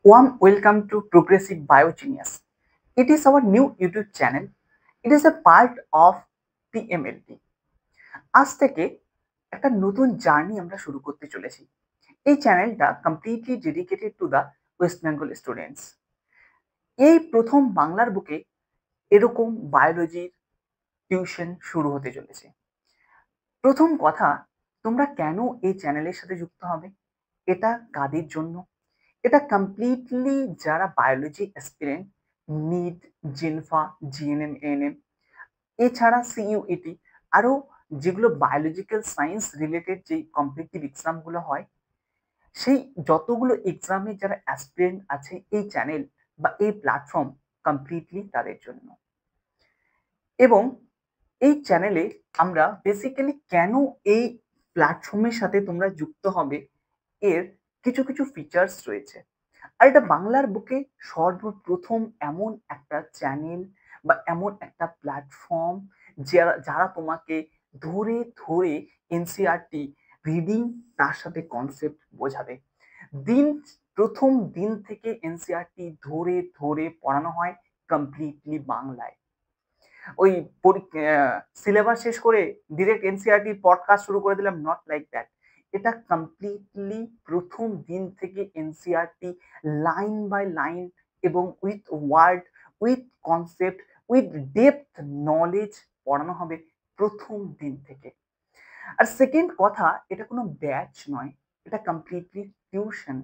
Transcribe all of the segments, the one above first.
Warm welcome to Progressive Biogenius. It is our new YouTube channel. It is a part of PMLT. আজ থেকে একটা নতুন journey আমরা শুরু করতে চলেছি। এই চ্যানেলটা completely dedicated to the West Bengal students. এই প্রথম বাংলার বুকে এরকম বায়োলজির টিউশন শুরু হতে চলেছে। প্রথম কথা, তোমরা কেন এই চ্যানেলের সাথে যুক্ত হবে? এটা কাদের জন্য? এটা কমপ্লিটলি যারা বায়োলজি অ্যাসপিরেন্ট, নিট, জিনফা, জিএনএম, এএনএম, এছাড়া সিইউইটি, আরো যেগুলো বায়োলজিক্যাল সায়েন্স রিলেটেড যে কম্পিটিটিভ এক্সামগুলো হয়, সেই যতগুলো এক্সামে যারা অ্যাসপিরেন্ট আছে, এই চ্যানেল বা এই প্ল্যাটফর্ম কমপ্লিটলি তাদের জন্য। এবং এই চ্যানেলে আমরা বেসিক্যালি কেন এই প্ল্যাটফর্মের সাথে তোমরা যুক্ত হবে, এর কিছু কিছু ফিচার্স রয়েছে। আর এটা বাংলার বুকে সর্বপ্রথম এমন একটা চ্যানেল বা এমন একটা প্ল্যাটফর্ম যারা যারা তোমাকে ধরে ধরে এনসিইআরটি রিডিং তার সাথে কনসেপ্ট বোঝাবে। দিন প্রথম দিন থেকে এনসিইআরটি ধরে ধরে পড়ানো হয় কমপ্লিটলি বাংলায়। ওই সিলেবাস শেষ করে ডিরেক্ট এনসিইআরটি পডকাস্ট শুরু করে দিলাম, নট লাইক দ্যাট। এটা কমপ্লিটলি প্রথম দিন থেকে এনসিইআরটি লাইন বাই লাইন এবং with word, with concept, with depth knowledge পড়ানো হবে প্রথম দিন থেকে। আর সেকেন্ড কথা, এটা কোনো ব্যাচ নয়, এটা কমপ্লিটলি টিউশন।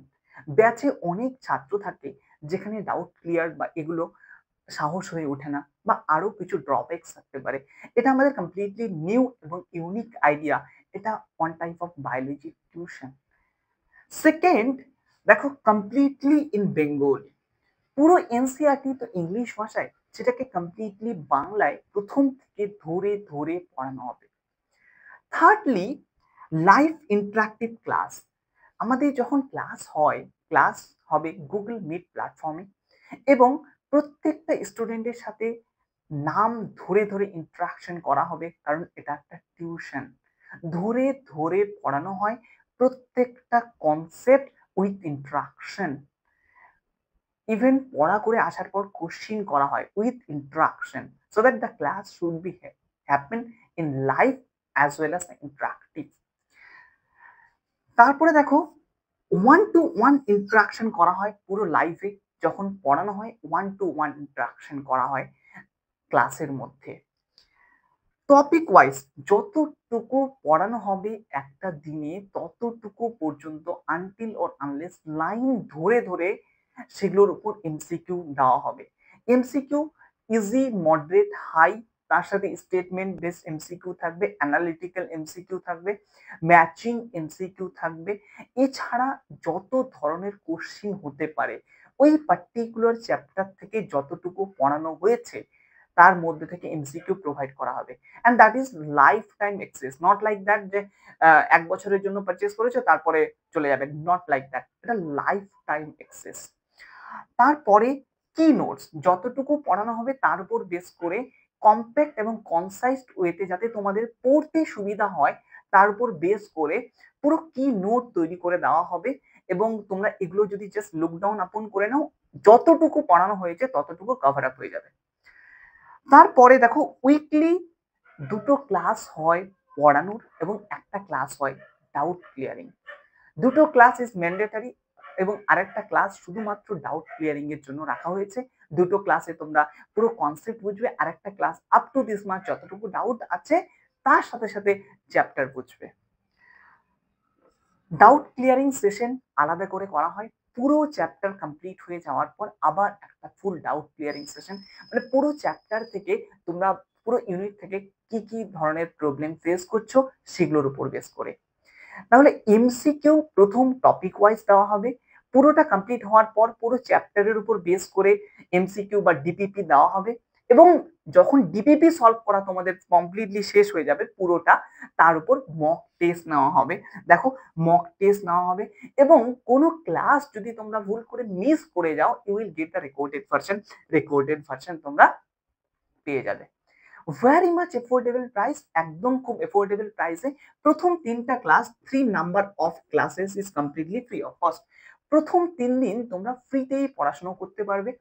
ব্যাচে অনেক ছাত্র থাকে যেখানে ডাউট ক্লিয়ার বা এগুলো সাহস হয়ে ওঠে না, বা আরো কিছু ড্রব্যাকস থাকতে পারে। এটা আমাদের কমপ্লিটলি নিউ এবং ইউনিক আইডিয়া। এটা one type of biology tuition. Second, দেখো কমপ্লিটলি ইন বেঙ্গলি। পুরো এনসিইআরটি তো ইংলিশ ভাষায়, সেটাকে কমপ্লিটলি বাংলায় প্রথম থেকে ধরে ধরে পড়ানো হবে। Thirdly, live interactive class. আমাদের যখন ক্লাস হয়, ক্লাস হবে গুগল মিট প্ল্যাটফর্মে, এবং প্রত্যেকটা স্টুডেন্টের সাথে নাম ধরে ধরে ইন্টারাকশন করা হবে, কারণ এটা একটা টিউশন। ধরে ধরে পড়ানো হয় প্রত্যেকটা কনসেপ্ট উইথ ইন্টারাকশন। ইভেন পড়া করে আসার পর কোশ্চিন করা হয় with interaction, so that the class should be happen in live as well as interactive. তারপরে দেখো, ওয়ান টু ওয়ান ইন্টারাকশন করা হয় পুরো লাইভে। যখন পড়ানো হয়, ওয়ান টু ওয়ান ইন্টারাকশন করা হয় ক্লাসের মধ্যে। টপিক ওয়াইজ যতটুকু পড়ানো হবে একটা দিনে, ততটুকু পর্যন্ত আনটিল অর আনলেস লাইন ধরে ধরে সেগুলোর উপর এমসিকিউ দেওয়া হবে। এমসিকিউ ইজি, মডারেট, হাই, তার সাথে স্টেটমেন্ট বেস এমসিকিউ থাকবে, অ্যানালিটিক্যাল এমসিকিউ থাকবে, ম্যাচিং এমসিকিউ থাকবে। এছাড়া যত ধরনের কোশ্চিন হতে পারে, ওই পার্টিকুলার চ্যাপ্টার থেকে যতটুকু পড়ানো হয়েছে তার মধ্যে থেকে এমসিকিউ প্রোভাইড করা হবে। And that is life time access, not like that যে ১ বছরের জন্য পারচেস করেছো তারপরে চলে যাবে, নট লাইক দ্যাট। এটা লাইফ টাইম অ্যাক্সেস। তারপরে কি নোটস যতটুকু পড়ানো হবে তার উপর বেস করে কম্প্যাক্ট এবং কনসাইজড ওয়েতে, যাতে তোমাদের পড়তে সুবিধা হয়, তার উপর বেস করে পুরো কি নোট তৈরি করে দেওয়া হবে। এবং তোমরা এগুলো যদি জাস্ট লুক ডাউন আপন করে নাও, যতটুকু পড়ানো হয়েছে ততটুকু কভার আপ হয়ে যাবে। তারপরে দেখো, উইকলি দুটো ক্লাস হয় পড়ানোর, এবং একটা ক্লাস হয় ডাউট ক্লিয়ারিং। দুটো ক্লাস ইজ ম্যান্ডেটরি, এবং আরেকটা ক্লাস শুধুমাত্র ডাউট ক্লিয়ারিং এর জন্য রাখা হয়েছে। দুটো ক্লাসে তোমরা পুরো কনসেপ্ট বুঝবে, আরেকটা class up to this mark যতটুকু ডাউট আছে তার সাথে সাথে চ্যাপ্টার বুঝবে। ডাউট ক্লিয়ারিং সেশন আলাদা করে করা হয়। পুরো চ্যাপ্টার কমপ্লিট হয়ে যাওয়ার পর আবার একটা ফুল ডাউট ক্লিয়ারিং সেশন, মানে পুরো চ্যাপ্টার থেকে তোমরা পুরো ইউনিট থেকে কি কি ধরনের প্রবলেম ফেস করছো সেগুলোর উপর বেস করে। তাহলে এমসিকিউ প্রথম টপিক ওয়াইজ দেওয়া হবে। পুরোটা কমপ্লিট হওয়ার পর পুরো চ্যাপ্টারের উপর বেস করে এমসিকিউ বা ডিপিপি দেওয়া হবে। এবং যখন ডিপিপি সলভ করা তোমাদের কমপ্লিটলি শেষ হয়ে যাবে পুরোটা, তার উপর মক টেস্ট নেওয়া হবে। দেখো, মক টেস্ট নেওয়া হবে, এবং কোনো ক্লাস যদি তোমরা ভুল করে মিস করে যাও, you will get the recorded version. Recorded version তোমরা পেয়ে যাবে। ভেরি মাচ এফোর্ডেবল প্রাইস, একদম খুব এফোর্ডেবল প্রাইসে প্রথম 3টা class, 3 number of classes is completely free of cost. প্রথম 3 দিন তোমরা ফ্রিতেই পড়াশোনা করতে পারবে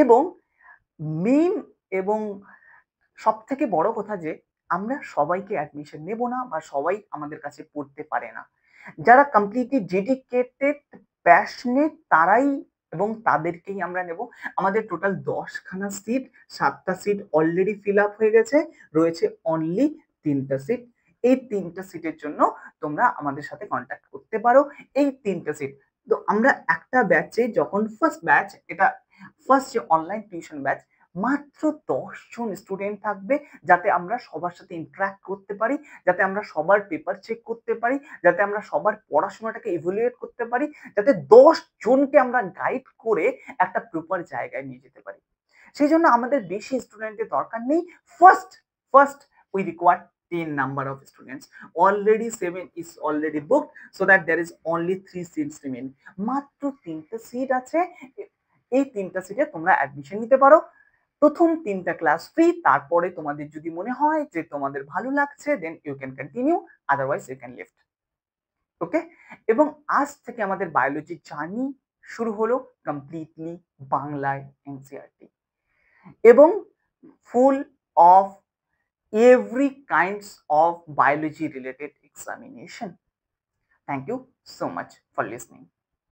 এবং মেইন এবং সবথেকে বড় কথা যে আমরা সবাইকে অ্যাডমিশন নেব না বা সবাই আমাদের কাছে পড়তে পারে না। যারা কমপ্লিটলি ডেডিকেটেড, প্যাশনেট তারাই এবং তাদেরকেই আমরা নেব। আমাদের টোটাল ১০ খানা সিট, ৭ টা সিট অলরেডি ফিল আপ হয়ে গেছে। রয়েছে অনলি ৩ টা সিট। এই ৩ টা সিটের জন্য তোমরা আমাদের সাথে কনট্যাক্ট করতে পারো। এই ৩ টা সিট। তো আমরা একটা ব্যাচে যখন ফার্স্ট ব্যাচ এটা ফার্স্ট যে অনলাইন টিউশন ব্যাচ মাত্র ১০ জন স্টুডেন্ট থাকবে যাতে আমরা সবার সাথে ইন্টারঅ্যাক্ট করতে পারি, যাতে আমরা সবার পেপার চেক করতে পারি, যাতে আমরা সবার পড়াশোনাটাকে ইভ্যালুয়েট করতে পারি, যাতে ১০ জনকে আমরা গাইড করে একটা প্রপার জায়গায় নিয়ে যেতে পারি। সেজন্য আমাদের বেশি স্টুডেন্টের দরকার নেই। First we require 10 number of students. Already 7 is already booked so that there is only 3 seats remain. মাত্র ৩ টা সিট আছে। এই ৩ টা সিটে তোমরা অ্যাডমিশন নিতে পারো। প্রথম ৩ টা ক্লাস ফ্রি। তারপরে তোমাদের যদি মনে হয় যে তোমাদের ভালো লাগছে then you can continue, otherwise you can lift. Okay? এবং আজ থেকে আমাদের বায়োলজি জার্নি শুরু হলো কমপ্লিটলি বাংলায় এনসিইআরটি এবং full of every kinds of biology related examination. Thank you so much for listening.